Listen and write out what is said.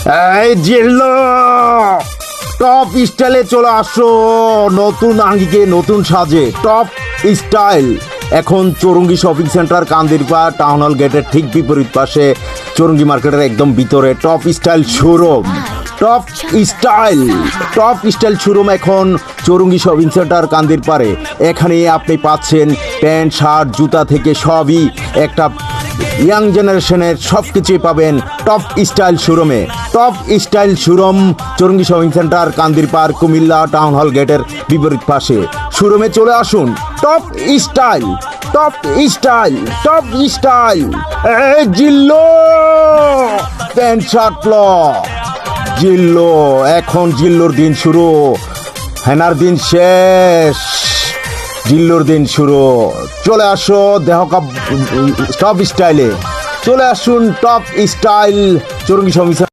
এই জিল্লো, টপ স্টাইলে চলে আসো। নতুন আঙ্গিকে নতুন সাজে টপ স্টাইল এখন Chowringhee shopping centre Kandirpar town hall গেটের ঠিক বিপরীত পাশে চৌরঙ্গি মার্কেটের একদম ভিতরে top style showroom. Top style showroom এখন চৌরঙ্গি শপিং সেন্টার কান্দিরপাড়ে। এখানে আপনি পাচ্ছেন প্যান্ট, শার্ট, জুতা থেকে সবই একটা ইয়াং জেনারেশনের সব কিছুই পাবেন টপ স্টাইল শোরুমে। Top style showroom Chowringhee shopping centre Kandirpar Comilla town hall গেটের বিপরীত পাশে। শোরুমে চলে আসুন। টপ স্টাইল জিল্লো প্যান্ট শার্ট ল জিল্লো, এখন জিল্লোর দিন শুরু, হেনার দিন শেষ, জিল্লোর দিন শুরু। চলে আসো টপ স্টাইলে চলে আসুন। Top style Chowringhee shopping